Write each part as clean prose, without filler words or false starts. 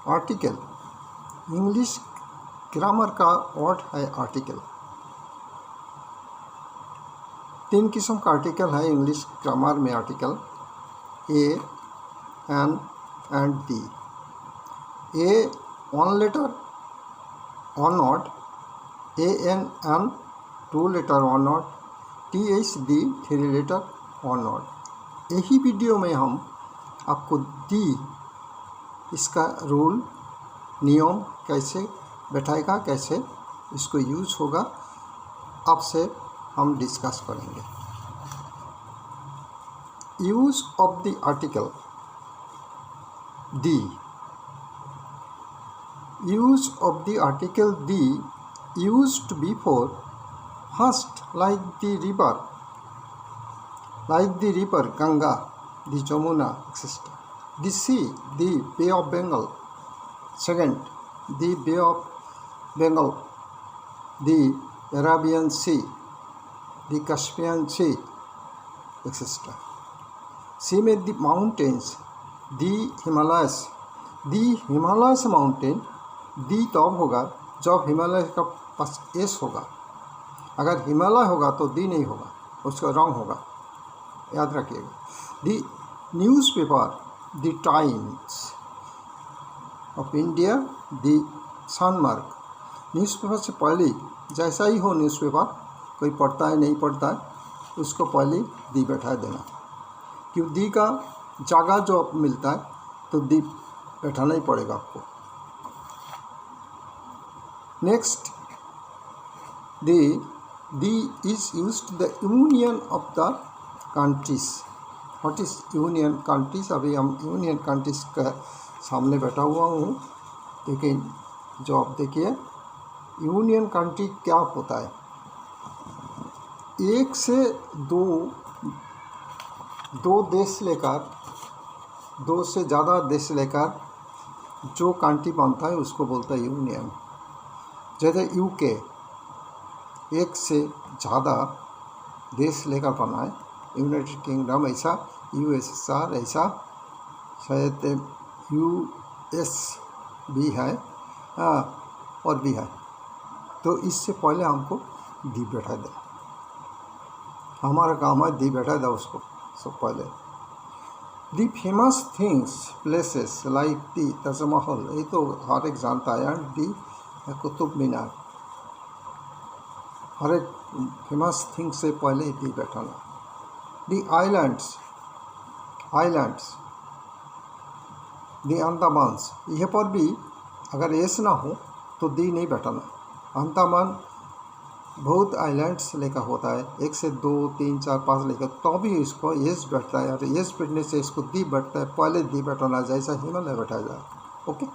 Article English grammar का word है article. 3 किस्म का आर्टिकल है इंग्लिश ग्रामर में। Article a, an and the. A 1 letter 1 word, A N an 2 letter 1 word, T H the 3 letter 1 word. यही video में हम आपको दी इसका रूल नियम कैसे बैठाएगा, कैसे इसको यूज होगा, आपसे हम डिस्कस करेंगे। Use of the article the. Use of the article the used before first like the river Ganga, the Jamuna, etc. The sea, the Bay of Bengal. Second, the Bay of Bengal, the Arabian Sea, the Caspian Sea, etc. Same as the mountains, the Himalayas. The Himalayas mountain, the तब होगा जब हिमालय का पास S होगा। अगर हिमालय होगा तो दी नहीं होगा, उसका रॉन्ग होगा, याद रखिएगा। The newspaper, the Times of India, the Sanmarg. Newspaper से पहले जैसा ही हो न्यूज़पेपर, कोई पढ़ता है नहीं पढ़ता है, उसको पहले दी बैठा देना। क्यों दी का जगह जो मिलता है तो दी बैठाना ही पड़ेगा आपको। Next, the is used the union of the countries. What is union countries? अभी हम यूनियन कंट्रीज का सामने बैठा हुआ हूँ, लेकिन जो आप देखिए यूनियन कंट्री क्या होता है। 1 से 2 देश लेकर, 2 से ज़्यादा देश लेकर जो कंट्री बनता है उसको बोलता है यूनियन। जैसे यूके 1 से ज़्यादा देश लेकर बना है, यूनाइटेड किंगडम ऐसा, यूएसएसआर ऐसा, शायद यूएस भी है, और भी है। तो इससे पहले हमको दी बैठा दे, हमारा काम है दी बैठा दे उसको सब पहले। The famous things places like the Taj Mahal, ये तो हर एक जानता है, एंड दी कुतुब मीनार। हर एक फेमस थिंग से पहले दी बैठाना। दी आइलैंड्स, दी अंडमान्स, यह पर भी अगर एस ना हो तो दी नहीं बैठाना। अंडमान बहुत आइलैंड्स लेकर होता है, 1 से 2 3 4 5 लेकर, तो भी इसको एस बैठता है, और एस बैठने से इसको दी बैठता है, पहले दी बैठाना, जैसा हिमालय बैठाया जाए। ओके।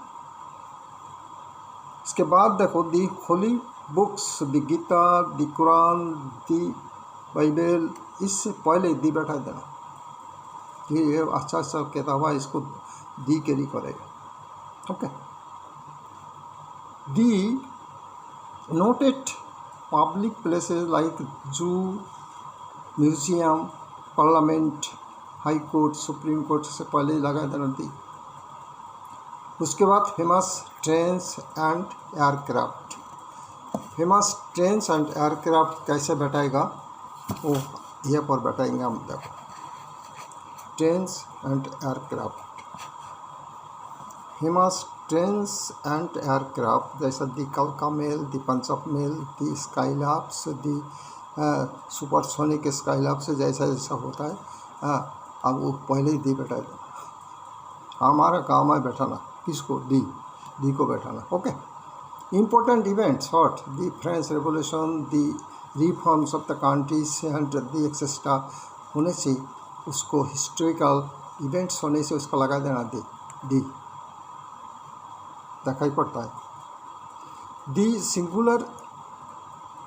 इसके बाद देखो दी होली बुक्स, दी गीता, दी कुरान, दी बाइबल, इससे पहले दी बैठा देना। ये अच्छा किताब है, इसको दी कैरी करेगा। ओके। दी नोटेड पब्लिक प्लेसेस लाइक जू, museum, parliament, high court, supreme court से पहले लगा देना दी। उसके बाद famous trains and aircraft. Famous trains and aircraft कैसे बैठाएगा, वो यहाँ पर बैठाएंगे हम। देखो trains and aircraft, famous trains and aircraft जैसा दी कलका मेल, दी पंजाब मेल, दी स्काईलैब्स, दी सुपरसोनिक स्काईलैब्स, जैसा जैसा होता है। अब वो पहले ही दी बैठा देना, हमारा काम है बैठाना। किसको? दी को बैठाना। Okay. Important events what? The French revolution, the reforms of the countries and the etcetera होने से, उसको हिस्टोरिकल इवेंट्स होने से उसको लगा देना दी दिखाई पड़ता है। The singular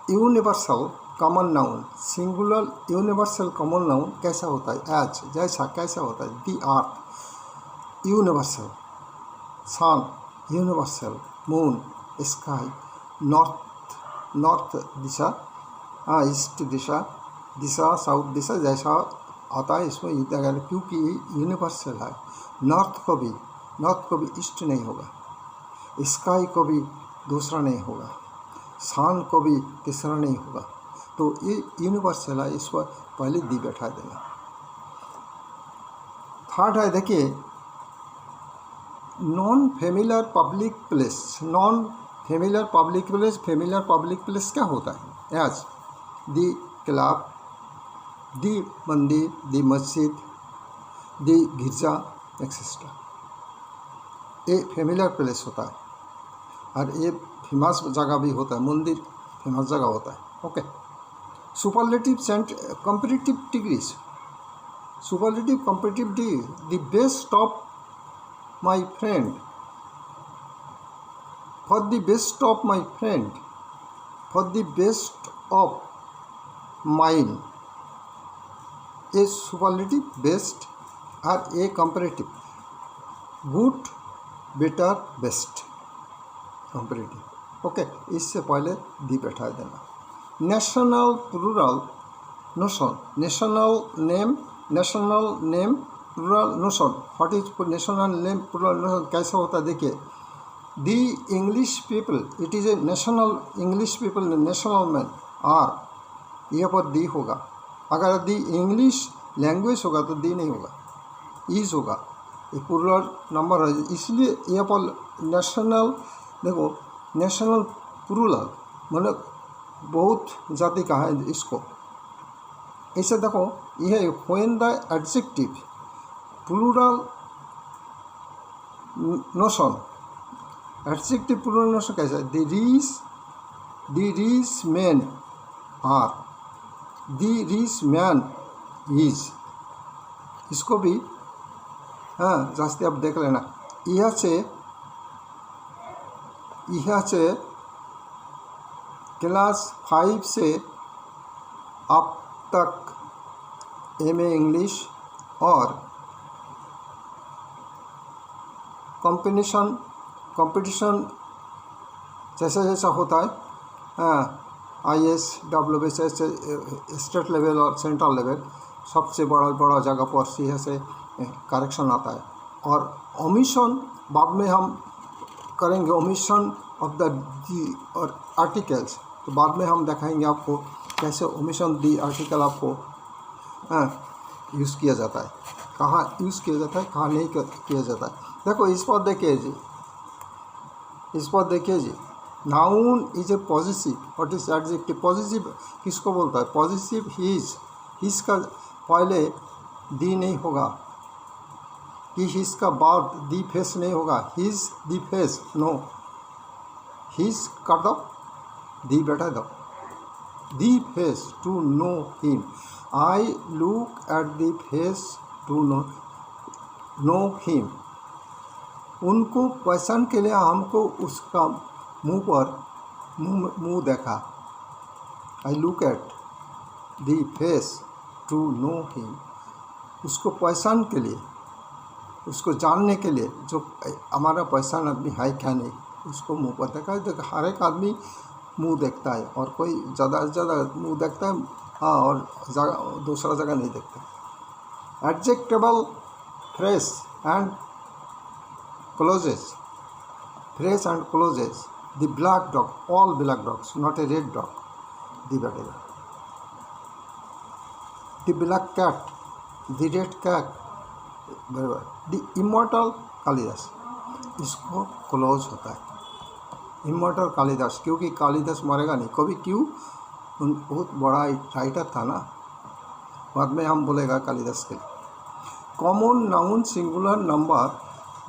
universal common noun, singular universal common noun कैसा होता है? एज, जैसा, कैसा होता है? The earth universal, sun universal, moon, sky, north दिशा, ईस्ट दिशा, साउथ दिशा, जैसा आता है इसमें अगर, क्योंकि यूनिवर्सल है। नॉर्थ को भी ईस्ट नहीं होगा, स्काई को भी दूसरा नहीं होगा, सन को भी तीसरा नहीं होगा। तो ये यूनिवर्सल है, इस पर पहले दी बैठा देना। थर्ड है, देखिए non familiar public place. Non familiar public place, familiar public place क्या होता है? एज दी क्लब, दी मंदिर, दी मस्जिद, दी गिरजा एक्सेट्रा, ये फेमिलियर प्लेस होता है। और ये फेमस जगह भी होता है, मंदिर फेमस जगह होता है। ओके। सुपरलेटिव सेंट comparative degrees, superlative comparative degree, the best of my friend, for the best of my friend, for the best of mine, a superlative best और a comparative good, better, best, comparative. Okay, इससे पहले the बैठा देना। National plural notion, national name, national name plural notion. What is national name plural notion? कैसा होता है? देखिए, the English people, it is a national English people, national man, are यहाँ पर दी होगा। अगर दी इंग्लिश लैंग्वेज होगा तो दी नहीं होगा, इज होगा। ये प्लूरल नंबर है, इसलिए यहाँ पर नेशनल, देखो नेशनल प्लूरल मतलब बहुत जाति का है इसको। इसे देखो, यह when the adjective plural notion, adjective plural notion कैसा है? The rich man are, the rich man is, इसको भी हाँ जास्ती आप देख लेना। यह से क्लास 5 से अब तक एमए इंग्लिश और कंपटीशन जैसा जैसा होता है, IAS, WBCS, स्टेट लेवल और सेंट्रल लेवल, सबसे बड़ा जगह पर सी से करेक्शन आता है। और ओमिशन बाद में हम करेंगे, ओमिशन ऑफ द दी और आर्टिकल्स, तो बाद में हम दिखाएंगे आपको कैसे ओमिशन दी आर्टिकल आपको यूज़ किया जाता है, कहाँ यूज़ किया जाता है, कहाँ नहीं किया जाता है। देखो इस पर देखिए जी, इस पर देखिए जी, noun is a positive, what is adjective? Positive किसको बोलता है? पॉजिटिव हिज का पहले दी नहीं होगा, कि हिज का बाद दी फेस नहीं होगा, his the face, no, his कर दो, दी बैठा दो, the face to know him, I look at the face to know him. उनको पहचान के लिए हमको उसका मुंह पर मुंह देखा, I look at the face to know him. उसको पहचान के लिए, उसको जानने के लिए, जो हमारा पहचान आदमी है क्या नहीं, उसको मुंह पर देखा है। तो हर एक आदमी मुंह देखता है, और कोई ज़्यादा से ज़्यादा मुंह देखता है, हाँ, और दूसरा जगह नहीं देखता। Adjectival phrase and clauses, phrase and clauses, the black dog, all black dogs, not a red dog, the बैठेगा। The black cat, the red cat, बराबर। द इमॉर्टल कालिदास, इसको क्लोज होता है, इमॉर्टल कालिदास, क्योंकि कालिदास मरेगा नहीं कभी। क्यों? बहुत बड़ा राइटर था ना, बाद में हम बोलेगा कालिदास के। Common noun singular number,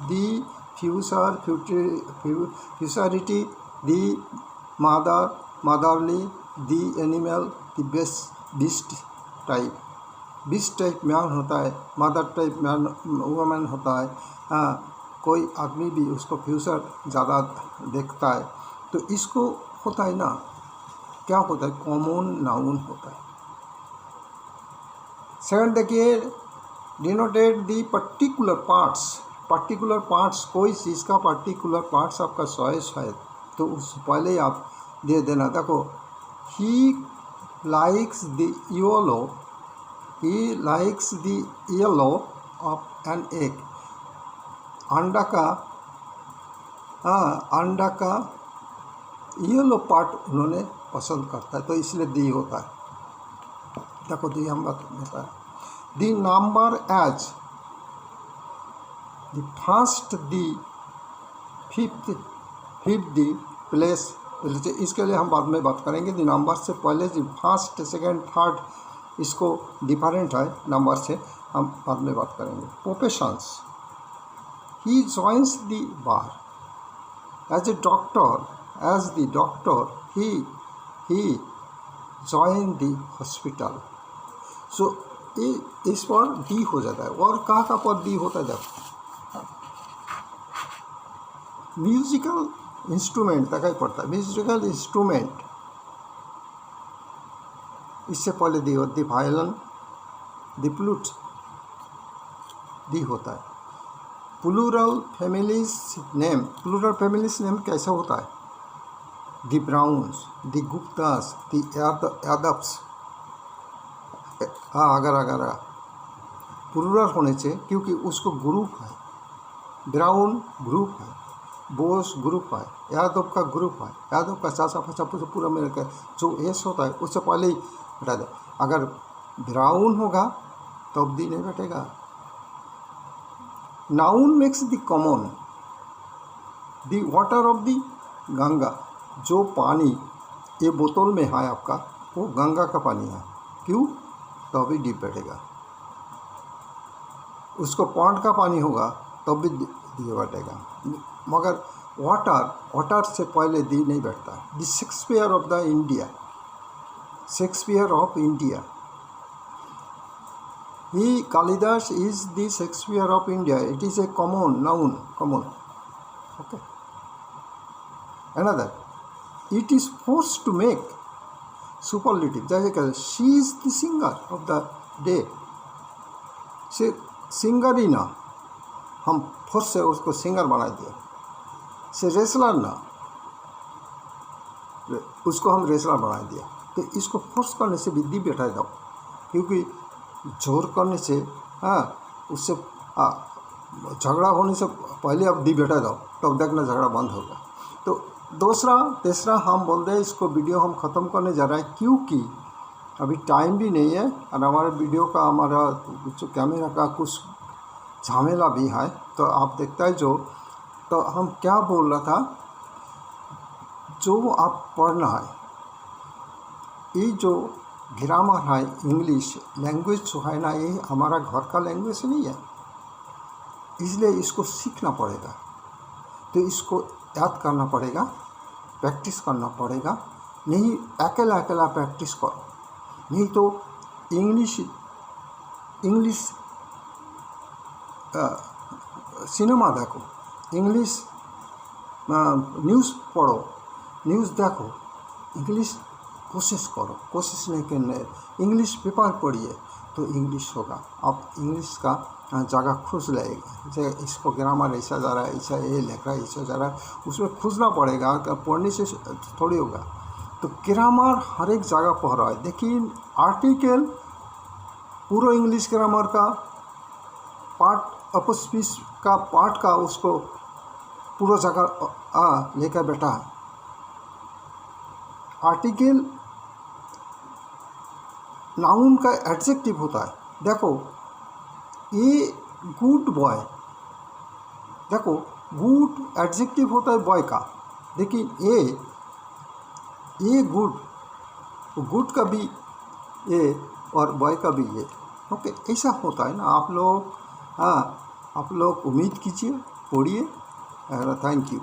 the future, futurity, the mother, motherly, the animal, the beast type. Beast type man होता है, मदर टाइप मैन वुमेन होता है। हाँ, कोई आदमी भी उसको फ्यूचर ज़्यादा देखता है, तो इसको होता है ना, क्या होता है? कॉमन नाउन होता है। सेकंड देखिए, denoted the particular parts, particular parts, कोई चीज़ का पर्टिकुलर पार्ट्स आपका चॉइस है तो उस पहले ही आप दे देना। देखो, he likes the yellow, he likes the yellow of an egg, अंडा का अंडा का येलो पार्ट उन्होंने पसंद करता है, तो इसलिए दी होता है। देखो दी हम बताए the number as the first the fifth the place, इसके लिए हम बाद में बात करेंगे। दी नंबर से पहले दी फर्स्ट सेकेंड थर्ड, इसको डिफरेंट है नंबर से, हम बाद में बात करेंगे। Professions, he joins the bar as a doctor, as the doctor he join the hospital. So इस पर डी हो जाता है। और कहाँ पर डी होता है? देखो म्यूजिकल इंस्ट्रूमेंट दिखाई पड़ता है, म्यूजिकल इंस्ट्रूमेंट, इससे पहले दी होती वायलिन, द फ्लूट, दी होता है। Plural families name, plural families name कैसे होता है? The Browns, the Guptas, the Yadavs. अगर प्लूरल होने से, क्योंकि उसको ग्रुप है, ब्राउन ग्रुप है, बोस ग्रुप है, यादव का ग्रुप है, यादव का चाचा फचा पूरा मिलकर जो एस होता है उससे पहले ही बैठा दो। अगर ब्राउन होगा तो दी नहीं बैठेगा। Noun makes the common, the water of the Ganga, जो पानी ये बोतल में है आपका वो गंगा का पानी है, क्यों? तो भी डी बैठेगा। उसको पॉन्ड का पानी होगा तो भी दी बैठेगा, मगर वाटर से पहले दी नहीं बैठता। The Shakespeare of the India, Shakespeare of India, he Kalidas is the Shakespeare of India, it is a common noun, common. Okay, another, it is force to make superlative, जैसे कहते she is the singer of the day, से singer ही ना, हम force से उसको singer बना दिया। से रेसलर ना, उसको हम रेसलर बना दिया। तो इसको फोर्स करने से भी दी बैठा दो, क्योंकि जोर करने से उससे झगड़ा होने से पहले अब दी बैठा दो, तब देखना झगड़ा बंद होगा। तो तीसरा हम बोल रहे हैं, इसको वीडियो हम ख़त्म करने जा रहे हैं, क्योंकि अभी टाइम भी नहीं है और हमारे वीडियो का, हमारा जो कैमरा का कुछ झमेला भी है, तो आप देखता है जो। तो हम क्या बोल रहा था, जो आप पढ़ना है, ये जो ग्रामर है, इंग्लिश लैंग्वेज जो है ना, ये हमारा घर का लैंग्वेज नहीं है, इसलिए इसको सीखना पड़ेगा। तो इसको याद करना पड़ेगा, प्रैक्टिस करना पड़ेगा। नहीं अकेला प्रैक्टिस करो, नहीं तो इंग्लिश सिनेमा देखो, इंग्लिश न्यूज़ पढ़ो, न्यूज़ देखो, इंग्लिश कोशिश करो, कोशिश नहीं करने, इंग्लिश पेपर पढ़िए तो इंग्लिश होगा। आप इंग्लिश का जगह खोज लेगा, जैसे इसको ग्रामर ऐसा जा रहा है, ऐसा ये लिख रहा है, ऐसा जा रहा है, उसमें खोजना पड़ेगा, पढ़ने से थोड़ी होगा। तो ग्रामर हर एक जगह पढ़ रहा है। देखिए आर्टिकल पूरा इंग्लिश ग्रामर का पार्ट, अपस्पीच का पार्ट का, उसको पूरा जगह लेकर बैठा है। आर्टिकल नाउन का एडजेक्टिव होता है। देखो ये गुड बॉय, देखो गुड एडजेक्टिव होता है बॉय का, लेकिन ये गुड का भी ये और बॉय का भी ये। ओके, ऐसा होता है ना। आप लोग उम्मीद कीजिए, पढ़िए। Thank you.